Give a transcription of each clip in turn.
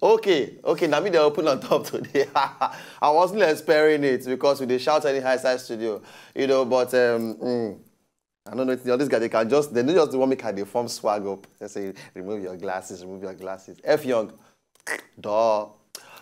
Okay, now me they open on top today. I wasn't expecting it because we they shout any high side studio, you know. But I don't know. This guy they just want me can they form swag up. They say remove your glasses. F Young, duh.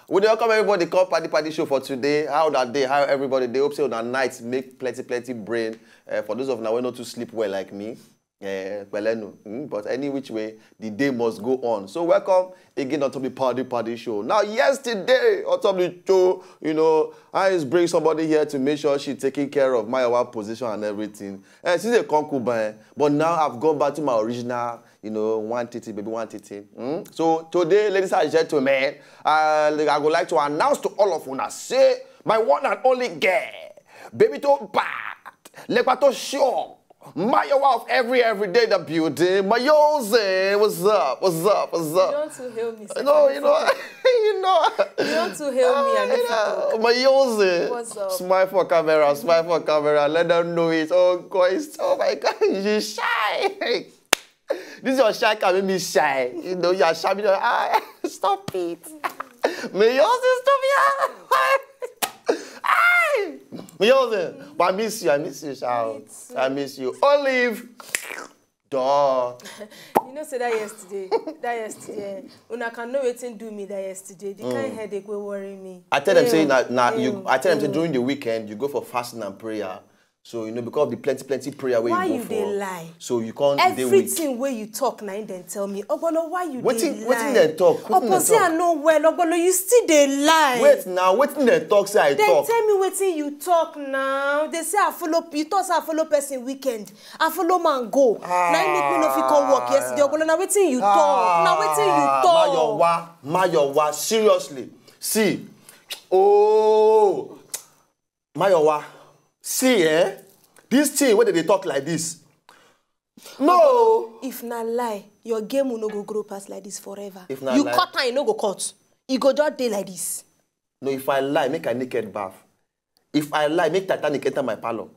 We welcome everybody. Call Paddy Paddy show for today. How that day? How everybody? They hope so that night make plenty brain. For those of now who not to sleep well like me. But any which way, the day must go on. So welcome again on the Paddy Paddy show. Now, yesterday, on top of the show, you know, I just bring somebody here to make sure she's taking care of my position and everything. And she's a concubine, but now I've gone back to my original, you know, 130, baby 130. So today, ladies and gentlemen, I would like to announce to all of you now, say, my one and only girl, baby to bad, lekwato sure. Mayowa of every day in the building. Mayose, what's up? You want to hail me? No, you know. You want to hail me and Mayose. What's up? Smile for camera. Let them know it. Oh my God, you're shy. This is your shy can make me shy. You know, you're shy. Stop it. Mayose, stop it. But I miss you, child. I miss you. Olive. Duh. You know, say that yesterday. Una can know waiting do me that yesterday. The kind headache will worry me. I tell them say I tell them say during the weekend you go for fasting and prayer. So you know because of the plenty prayer where you go for. Why you dey lie? So you can't. Everything where you talk now, then tell me. Ogbono, why you dey lie? Wetin they talk? Opposite I know well. Ogbono, you still dey lie. Wait now, wetin they talk? Say I talk. Then tell me wetin you talk now. They say I follow. You thought say I follow person weekend. I follow man go. Now you make me no fit come work yesterday. Ogbono, now wetin you talk? Now wetin you talk? Mayowa, seriously. See, oh, Mayowa. See, this thing, whether they talk like this. No. If not lie, your game will not go grow past like this forever. If not you lie, cut and you no go cut. You go just day like this. No, if I lie, make a naked bath. If I lie, make Titanic enter my parlor.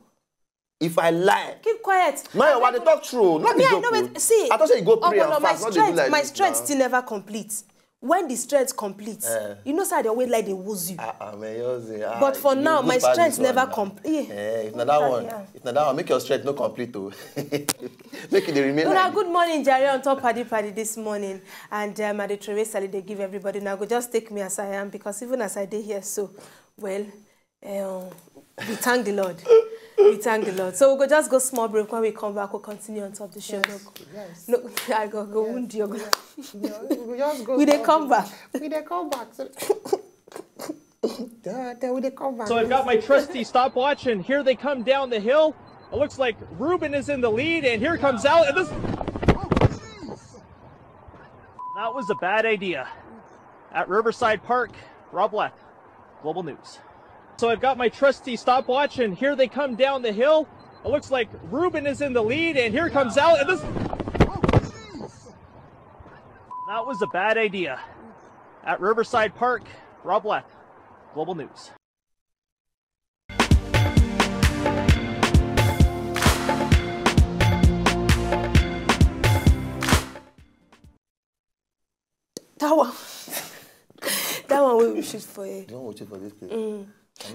If I lie. Keep quiet. My what they talk true. Not the joke. See, I thought you go pray and fast. My strength still never complete. When the strength completes, you know, sir, they always like they woos you. But for now, my strength never complete. If not that one, make your strength not complete too. Make it remain. Like good morning, Jerry, on top Paddy Paddy this morning. And at the Tori salad, they give everybody. Now go just take me as I am, because even as I did here, so, well, we thank the Lord. We thank the Lord. So we'll just go small break. When we come back, we'll continue on top of the show. Yes. No, I go wound you. We just go. We they come back. We they come back. We they come back. So I've got my trusty stopwatch, and here they come down the hill. It looks like Ruben is in the lead, and here comes Al. And this. That was a bad idea. At Riverside Park, Rob Black, Global News. So I've got my trusty stopwatch, and here they come down the hill. It looks like Ruben is in the lead, and here comes Al. And this. That was a bad idea. At Riverside Park, Rob Black, Global News. That one we will shoot for you. You don't watch it for this place.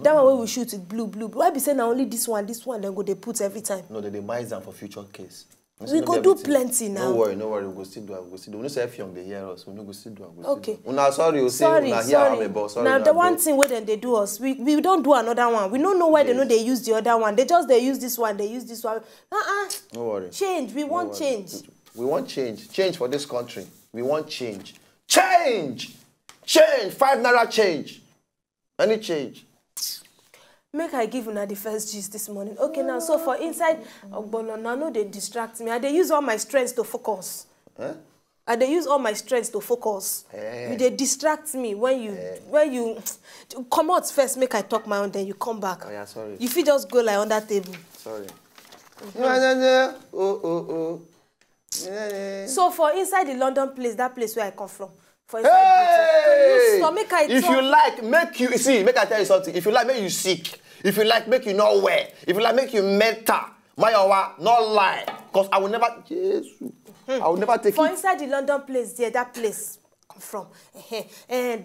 That one we will shoot it blue. Why be saying now only this one, then go they put every time? No, they mize them for future case. We go do plenty now. No worry, we go still do. We no say F Young they hear us. We no go still do. Okay. Sorry, you say una hear am about. Sorry. Now the one thing where then they do us, we don't do another one. We don't know why they know they use the other one. They use this one. They use this one. No worry. Change. We want change. We want change. Change for this country. We want change. Change. 5 naira change. Any change. Make I give you the first gist this morning. Okay, now, so for inside, no, they distract me. They use all my strengths to focus. They use all my strengths to focus. They distract me when you come out first, make I talk my own, then you come back. Oh, yeah, sorry. You feel just go like on that table. Sorry. So for inside the London place, that place where I come from, for inside so make I if talk. You like, make I tell you something. If you like, make you sick. If you like, make you not well. If you like, make you mental. Mayowa, not lie. Because I will never, Jesus, I will never take For it. inside the London place, there, that place come from.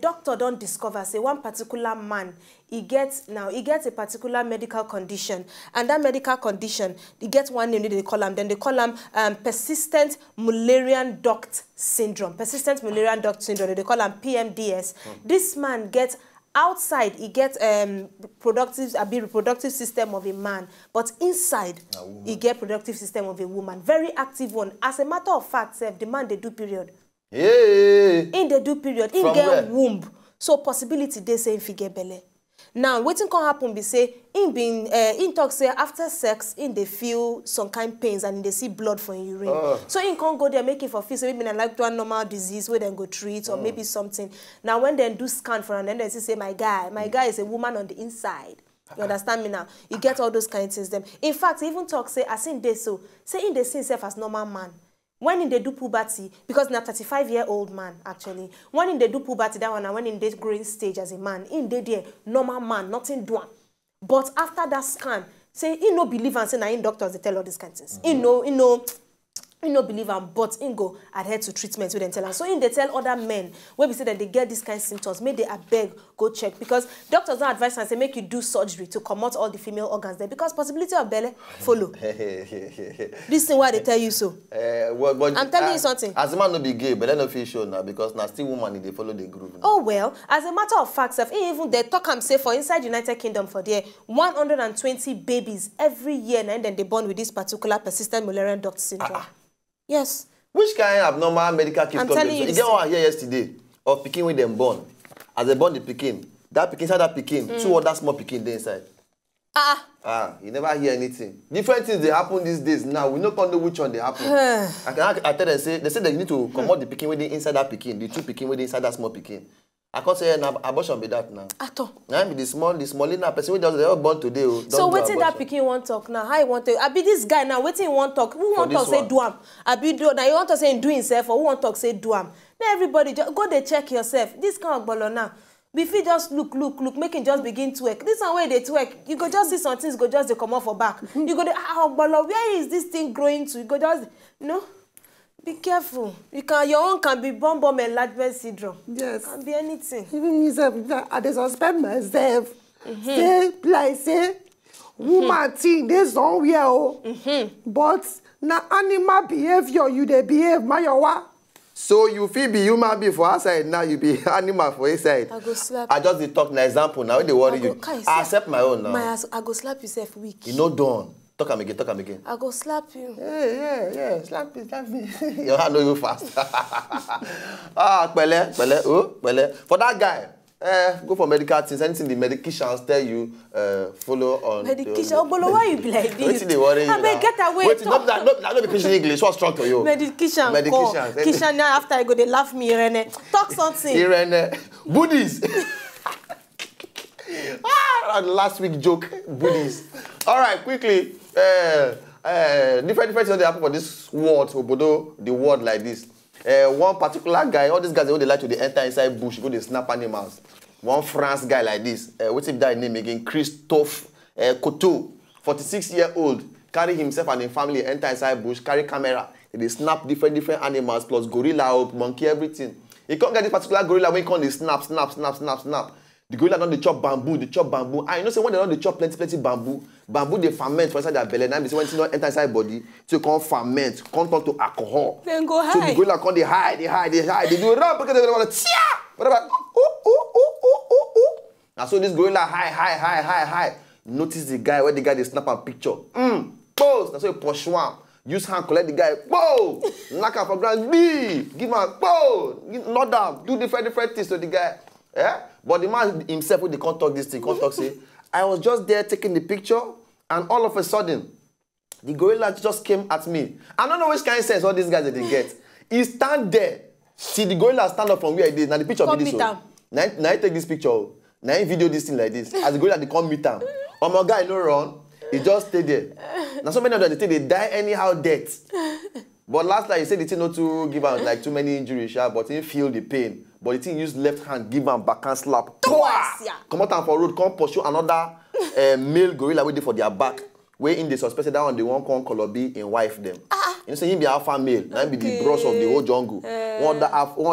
Doctor don't discover, say one particular man, he gets a particular medical condition. And that medical condition, he gets one name, they call him, then they call him persistent Mullerian duct syndrome. Persistent Mullerian duct syndrome, they call him PMDS. This man gets outside, he gets reproductive system of a man, but inside, he get productive system of a woman. Very active one. As a matter of fact, the man they do period. Hey. In the do period, in get womb. So possibility they say if he get belly. Now, waiting can happen be say in talk say after sex in they feel some kind pains and they see blood for urine. So in can't go there making for feel so maybe like one normal disease where then go treat or maybe something. Now when they do scan for and then they say my guy is a woman on the inside. You understand me now? You get all those kind of things them. In fact, even talk say as in they so say in they see himself as normal man. When in they do puberty, because now 35-year-old man actually, when in they do puberty, that one, and when in the growing stage as a man, in they there, normal man, nothing doing. But after that scan, say, he no believe and say, now in doctors, they tell all these kinds of things. He no believe and but in go adhere to treatment with them tell. And so in they tell other men, where we say that they get these kind of symptoms, may they beg, go check. Because doctors don't advise and say, make you do surgery to come out all the female organs there. Because possibility of belly follow. This thing why they tell you so. But I'm telling you something. As a man no be gay, but then no feel sure now because now still woman they follow the groove. Now. Oh well, as a matter of fact, even they talk and say for inside United Kingdom for there 120 babies every year, and then they born with this particular persistent Mullerian duct syndrome. Yes. Which kind of abnormal medical case? I'm telling you. You get one here yesterday of picking with them born. As they born the picking, that picking inside that picking, two other small picking there inside. You never hear anything. Different things they happen these days now. We don't know which one they happen. I tell them say they need to come out the picking with the inside that picking, the two picking with the inside that small picking. I can't say an abortion be that now. At all. Now be the small now person they all born today. So waiting that picking won't talk now. How you want to? I be this guy now waiting won't talk. Who want to say do am? I be do now. You want to say do himself or who want to say do am? Now everybody just go there check yourself. This kind of bolo now. Before just look, make it just begin to work. This one where they twerk, you go just see some things go just they come off for back. You go bolo, where is this thing growing to? You go just be careful. Your own can be bomb enlargement syndrome. Yes. It can be anything. Even myself, I just suspect myself. Say, like, say, woman thing, there's somewhere. But na animal behavior, you they behave, Mayowa. So you feel be human being for outside, now you be animal for inside. I go slap. I just talk an example now. They worry you. I accept my own now. I go slap yourself weak. You know done. Talk am again. I go slap you. Yeah. Slap me. Your hand no go fast. Pele. For that guy, go for medical things. Anything the medications tell you, follow on. Medication. Why you be like this? Wait till they worry you. I mean, get away. Wait, not be preaching English. What's wrong to you? Medication. Medication. Now after I go, they laugh me, Irene. Talk something. Irene. Buddhist. Last week joke. Buddhist. All right, quickly. Different things they happen for this world, Obodo, the world like this. One particular guy, all these guys they like to enter inside bush, go they snap animals. One France guy like this, what's his name again? Christophe Coteau, 46-year-old, carry himself and his family enter inside bush, carry camera. They snap different animals plus gorilla, monkey, everything. He can't get this particular gorilla when he can't snap. The gorilla don't chop bamboo. I know say when they don't chop plenty bamboo they ferment for inside their belly. Now when it don't enter inside body, so it can't ferment, can't turn to alcohol. Then go hide. So the gorilla can't they hide. They do run because they want to whatever. And so this gorilla high. Notice the guy where the guy they snap a picture. Pose. That's so he push one. Use hand collect the guy. Whoa! Knock out for ground. Give him a whoa! Not down. Do different things to the guy. Yeah? But the man himself, when they can't talk this thing, can't talk, say, I was just there taking the picture, and all of a sudden, the gorilla just came at me. I don't know which kind of sense all these guys that they get. He stand there. See, the gorilla stand up from where he is. Now the picture of this. Now I take this picture. Now I video this thing like this. As the gorilla, they come meet him. Oh my guy, no run. He just stay there. Now so many of them, they think they die anyhow death. But last night, he said the thing not to give out like too many injuries, but he feel the pain. But the thing use left hand, give him backhand slap. Come out and for road, come pursue another male gorilla waiting for their back. where in the suspected that one they won't come color B in wife them. You say him be alpha male, now be the bros of the whole jungle. One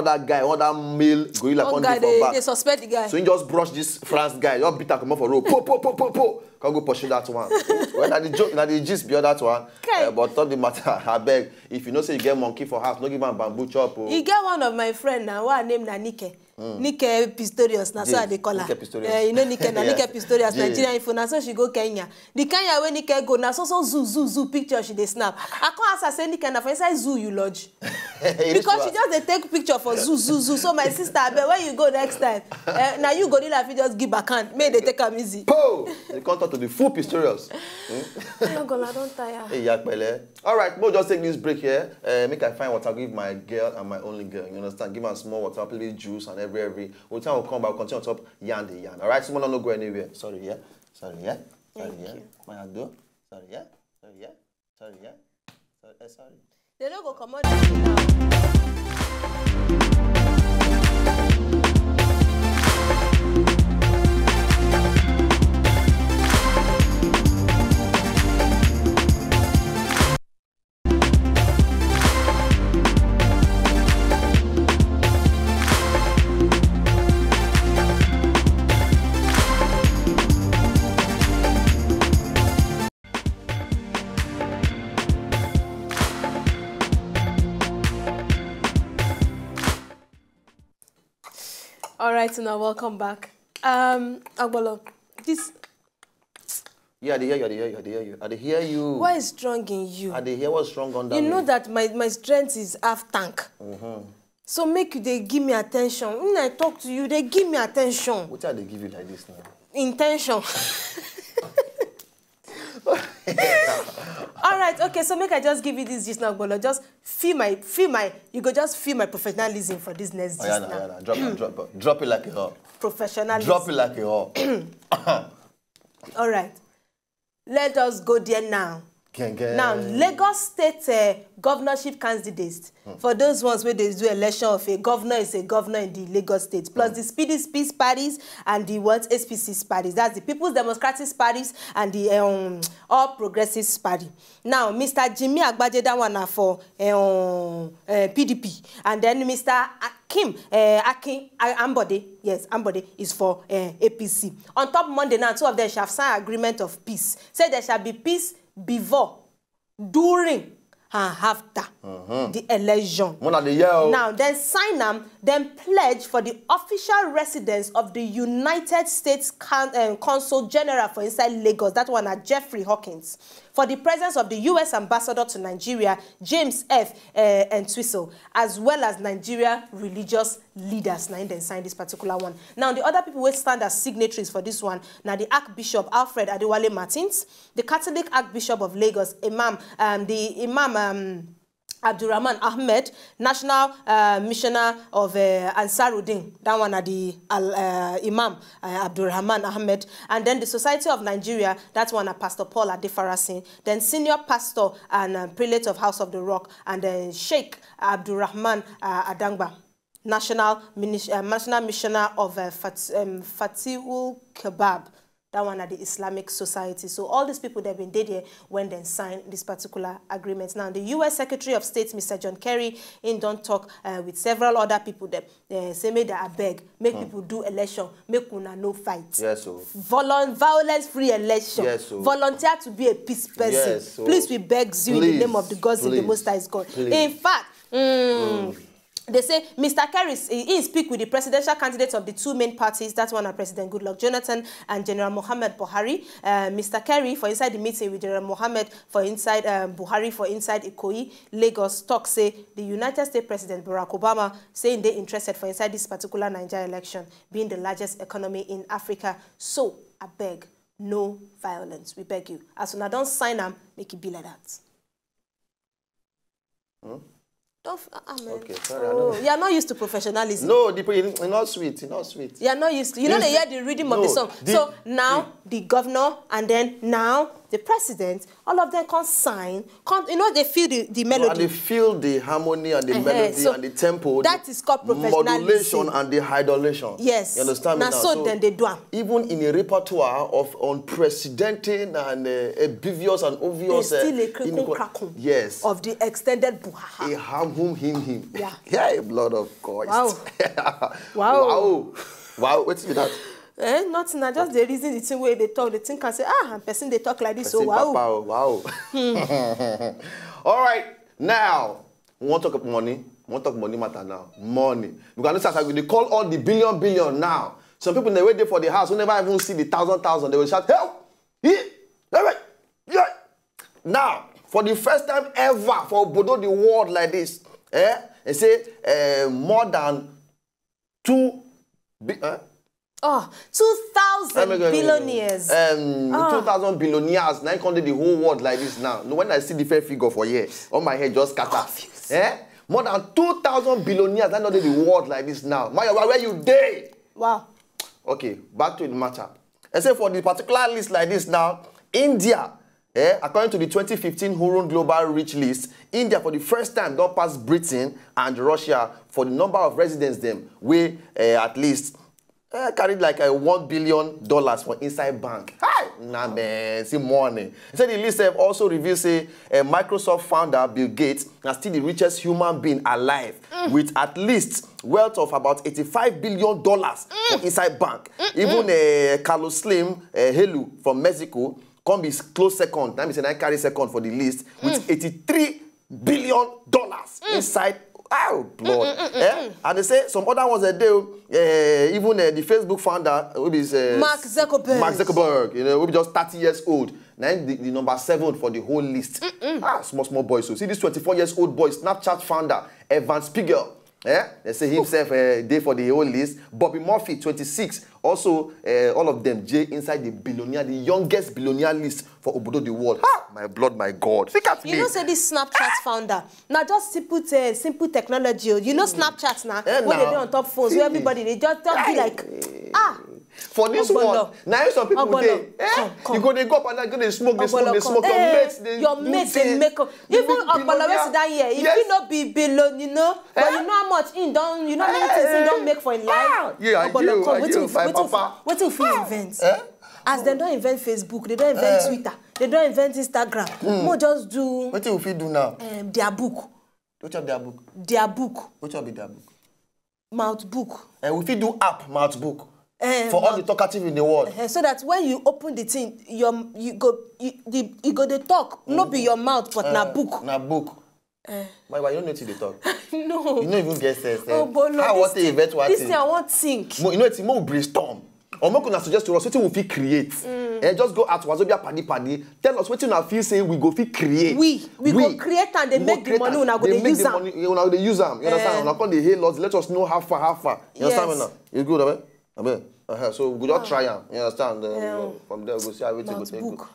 that guy, one that male gorilla come from back. They suspect the guy. So he just brush this France guy, just beat her come off for road. Po. Can't go pursue that one. Well, that the joke, that the gist beyond that one. Okay. But not the matter. I beg, if you know say you get monkey for house, no give him bamboo chop. You get one of my friend now, what name na Nike. Nike Pistorius, na so they call her. You know Nike na Nike Pistorius, Nigerian info. Na so she go Kenya. The Kenya when Nike go, na so zoo picture she dey snap. I can't ask her say Nike na for inside zoo you lodge. Because she just dey take picture for zoo. So my sister, but when you go next time, now you go there if you just give back hand. May they take am easy. Po! They come talk to the full Pistorius. Oh God, I don't tire. Hey, Yakpele. All right, we'll just take this break here. Make I find water, give my girl and my only girl. You understand? Give her small water, play juice and every. We'll come back, continue on top, yarn the yarn. All right, someone don't go anywhere. Sorry, yeah. Sorry, yeah. My hand do. Sorry, yeah. Sorry. They don't go come out now. All right, so now welcome back. Agbolo, this. Yeah, I dey hear you. What is strong in you? I dey hear what's strong under me. You know that my strength is half tank. So make you they give me attention. When I talk to you, they give me attention. What are they give you like this now? Intention. All right, okay, so make I just give you this gist now, Agbolo. Just feel my, you go just feel my professionalism for this next gist now. Drop it like a hawk. Professionalism. Drop it like a hawk. All right, let us go there now. Now, Lagos State governorship candidates, for those ones where they do election of a governor is a governor in the Lagos State, plus the Peace parties and the SPC's parties. That's the People's Democratic Parties and the All Progressives Party. Now, Mr. Jimmy Agbaje, that one for PDP. And then Mr. Akin Ambode, yes, Ambode is for APC. On top Monday now, two of them shall sign agreement of peace. Say there shall be peace before, during, and after the election. Now, then sign them, then pledge for the official residence of the United States Consul General for inside Lagos. That one at Jeffrey Hawkins. For the presence of the U.S. Ambassador to Nigeria, James F. Entwistle, as well as Nigeria religious leaders. Now, then sign this particular one. Now, the other people will stand as signatories for this one. Now, the Archbishop Alfred Adewale Martins, the Catholic Archbishop of Lagos, Imam Abdurrahman Ahmed, National Missioner of Ansaruddin, that one at the Imam Abdurrahman Ahmed, and then the Society of Nigeria, that one at Pastor Paul Adefarasin, then Senior Pastor and Prelate of House of the Rock, and then Sheikh Abdurrahman Adangba, National Missioner of Fatihul Kebab, that one at the Islamic Society. So all these people that have been dead here when they signed this particular agreement. Now, the U.S. Secretary of State, Mr. John Kerry, don't talk with several other people that say, make that I beg, make people do election, make una no fight. Yes, so. Violence-free election. Yes, so. Volunteer to be a peace person. Yes, so. Please, we beg you in the name of the gods in the Most High God. Please. In fact, they say Mr. Kerry, he speak with the presidential candidates of the two main parties. That's one of President Goodluck Jonathan and General Muhammad Buhari. Mr. Kerry for inside the meeting with General Muhammad for inside Buhari for inside Ikoyi, Lagos. Talk say the United States President Barack Obama saying they interested for inside this particular Nigeria election being the largest economy in Africa. So I beg, no violence. We beg you. As soon as I don't sign them, make it be like that. Okay, sorry. Oh, you are not used to professionalism. No, it's not sweet. It's not sweet. You are not used to. You know, they hear the rhythm of the song. So now the governor, and then now the president, all of them can sign, you know, they feel the melody. And they feel the harmony and the melody and the tempo. That is called professionalism. Modulation and the hydulation. Yes. You understand me now? So then they do them. Even in a repertoire of unprecedented and obvious and obvious... There's still a crackle yes. of the extended buhaha. A ham, him. Yeah. Yeah, blood of Christ. Wow. Wow. Wow, what's with that? Nothing, just the reason the thing where they talk, the thing can say, and person they talk like this, so wow. Papa, wow. All right, now, we want to talk about money. We want to talk money matter now. Money. Because they call all the billion now. Some people, they wait there for the house, who never even see the thousand, they will shout, help! Yeah. Now, for the first time ever for Bodo the world like this, they say more than 2,000 billionaires. 2,000 billionaires. Now I can't do the whole world like this now. When I see the fair figure for years, all my head just scatter. More than 2,000 billionaires. I know the world like this now. Maya, where you day? Wow. Okay, back to the matter. Except for the particular list like this now, India. According to the 2015 Hurun Global Rich List, India for the first time don't pass Britain and Russia for the number of residents them, we at least carried like $1 billion for inside bank. Hi! Nah, man, see money. He said the list also reveals Microsoft founder Bill Gates is still the richest human being alive with at least wealth of about $85 billion for inside bank. Even Carlos Slim Helu from Mexico come be close second. That means I carry second for the list with $83 billion inside. Oh, blood. And they say some other ones that do, even the Facebook founder, who is Mark Zuckerberg, you know, who be just 30 years old. Now the number 7 for the whole list. Small boy. So see this 24 years old boy, Snapchat founder, Evan Spiegel. They say himself day for the whole list. Bobby Murphy, 26. Also, all of them, Jay inside the billionaire, the youngest billionaire list for Obodo the world. My blood, my God. You know, say this Snapchat founder. Now just simple technology. You know Snapchat now. What they do on top phones, where everybody they just be like, For this one, now some people they go up and they smoke, they smoke. Your mates, they make up. Even Okpala down here, if you not be below, you know, but you know how much in don't, you know how many things he don't make for in life. What if you invent? As they don't invent Facebook, they don't invent Twitter, they don't invent Instagram. More just do. What if you do now? Their book. Which of their book? Their book. Which of their book? Mouth book. And if you do app mouth book. For all the talkative in the world. So that when you open the thing, you go the talk. Not be your mouth, but na book. Na book. Why you don't know till they talk? No. You don't even get sense. But no, how what the event what this thing I want think. You know it's more brainstorm. Or more can suggest to us what we feel create. And just go at Wazobia PADI PADI. Tell us what you feel say we go feel create. We go create and they make the money when I go they use them. When I use them. You understand? When I call the hail us, let us know how far. You understand me now? You good, Abe? So we just try them. You understand? From there we go see how everything goes.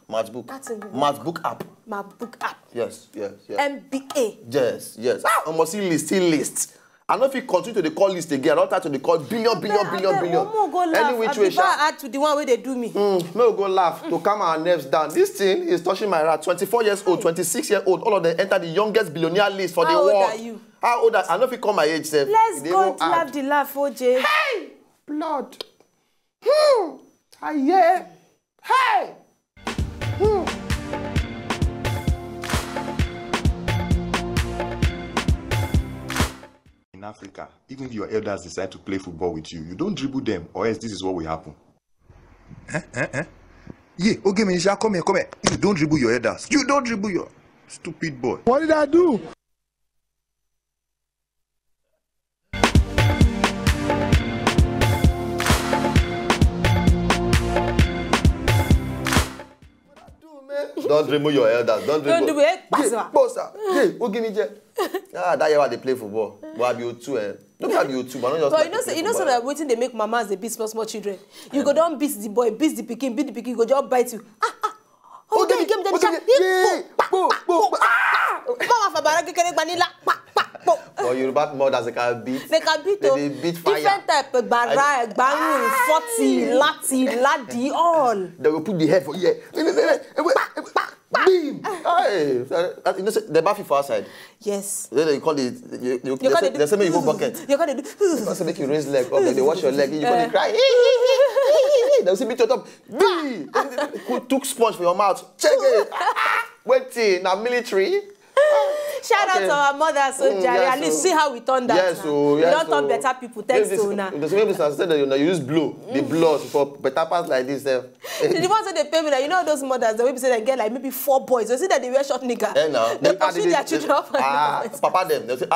Math book. Math book app. Math book app. Yes. MBA. Yes. I must see list. I don't know if you continue to call list again. I don't try to call billion. Anyway, add to the one where they do me. May we go laugh to calm our nerves down. This thing is touching my heart. 24 years old, 26 years old. All of them enter the youngest billionaire list for the world. How old are you? How old are you? I don't know if you call my age, sir. Let's go to laugh the laugh, OJ. Hey! Blood. Hey! In Africa, even if your elders decide to play football with you, you don't dribble them, or else this is what will happen. Yeah, okay, Menisha, come here. You don't dribble your elders. You don't dribble your stupid boy. What did I do? Don't dribble your elders. Don't dribble it. Hey, who give me jet? That year they play football. But I be O2, Don't I be O2, but not just. But you know, so that waiting they make mamas they beat small children. You go down beat the boy, beat the pikin, go just bite you. Okay, give them. Mama for baraki kene vanilla. Or Yoruba mothers, they can beat. They can beat. They beat fire. Different type of barra, bangu, 40, lati, ladi, all. They will put the head for yeah. Beam. Hey, you know, they bath for outside. Yes. Then they call it. They say make you go bucket. You got to do. They say make you raise leg up. Then they wash your leg. You gonna cry. They'll see me to top. Who took sponge for your mouth? Check it. Waiting. Now military. Shout out to our mother, so Jerry. At least see how we turn that. Yes, so we don't turn better people. Thanks to now. The same people said that you use blue, the blood for better parts like this. The ones that they pay me, like, you know those mothers, the way say they get like maybe 4 boys. You see that they wear short nigga. They pursue their children up. Papa them. They say,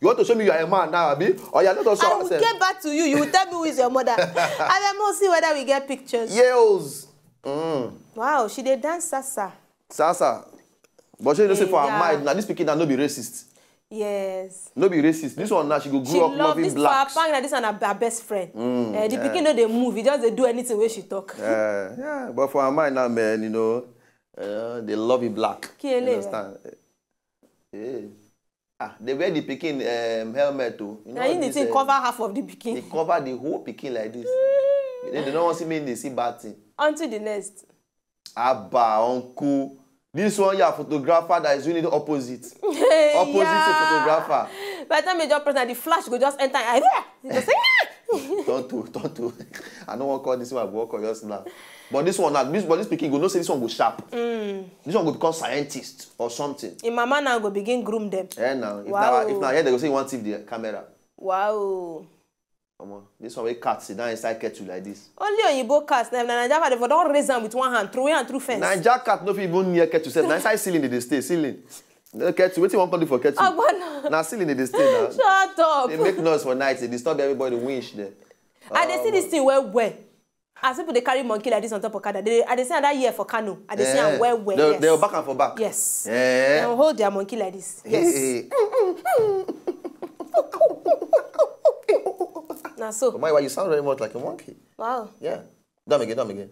you want to show me you are a man now, Abi? Or you are not also. I will get back to you. You will tell me who is your mother. And then we'll see whether we get pictures. Yells. Wow, she did dance salsa. Salsa. But she don't say for her mind, now this speaking now no be racist. Yes. No be racist. This one now she go grow up loving blacks. For her, this one her best friend. The pikin know they move. He just they do anything where she talk. Yeah, but for her mind now, man, you know, they love it black. You understand? They wear the pikin helmet too. You know, you need to cover half of the pikin. They cover the whole pikin like this. They don't want to see me. They see bad thing. Until the next. Abba, uncle. This one, yeah, photographer that is doing the opposite. Opposite to photographer. By the time you just press the flash go just enter. You just say, don't do. I don't want to call this one, I will call yours now. But this one, this speaking, go no say this one go sharp. This one go become scientist or something. In mama now go begin groom them. Yeah, now. If now here they go say you want to see the camera. Wow. Come on, this one we cat sit down inside kettle like this. Only on your cats, Naija cat they don't raise them with one hand, throw it through fence. Naija cat no even near kettle. Now inside ceiling they stay, ceiling. Kettle, what you want to do for kettle? Now ceiling they stay now. Shut up. They make noise for night, they disturb everybody winch there. And they see this thing where. As people they carry monkey like this on top of Kada, they say another year for Kano. And they say where. Yes. They're back and for back. Yes. Yeah. And hold their monkey like this. Yes. Hey. Now so. But why you sound very much like a monkey. Wow. Yeah. Done again.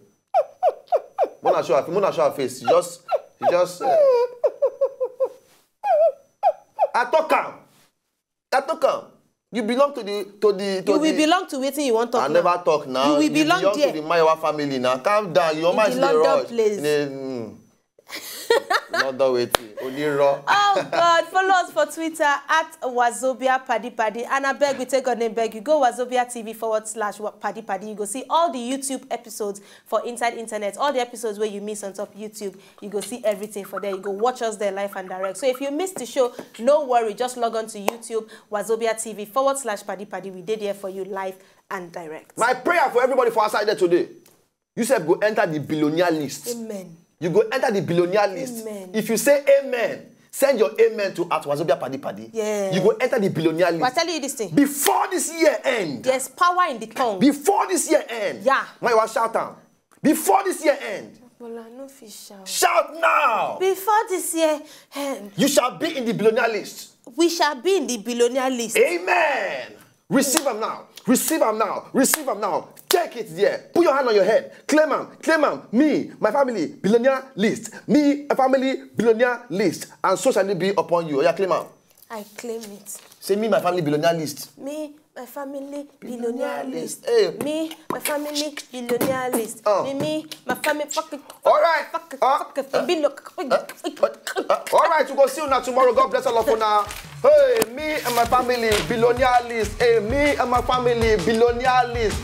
Mona show her face. She just. I talk calm. You belong to the. You will belong to waiting you want to talk. I never talk now. You will belong there. To the Maiwa family now. Calm down. Your mind is the rush. Not that waiting. Only raw. Oh God! Follow us for Twitter at Wazobia PADI PADI. And I beg, we take our name, beg you. Go Wazobia TV /PADI PADI. You go see all the YouTube episodes for Inside Internet. All the episodes where you miss on top YouTube. You go see everything for there. You go watch us there live and direct. So if you missed the show, no worry. Just log on to YouTube, Wazobia TV /PADI PADI. We did here for you live and direct. My prayer for everybody for outside there today. You said go enter the billionaire list. Amen. You go enter the billionaire list. Amen. If you say amen, send your amen to at Wazobia PADI PADI. Yeah. You go enter the billionaire list. But I tell you this thing. Before this year end. There's power in the tongue. Before this year end. Yeah. My was shout out. Before this year end. Well, I know fish shout. Shout now. Before this year end. You shall be in the billionaire list. We shall be in the billionaire list. Amen. Receive them now. Receive them now. Receive them now. Take it there. Put your hand on your head. Claim them. Claim them. Me, my family, billionaire list. Me, my family, billionaire list. And so shall it be upon you. Oh, yeah, claim them. I claim it. Say me, my family, billionaire list. Me, my family, billionaire list. Hey. Me, my family, billionaire list. Me, my family, fucking. All right. All right, we go see you now tomorrow. God bless all of you now. Hey, me and my family, billionaire list. Hey, me and my family, billionaire list.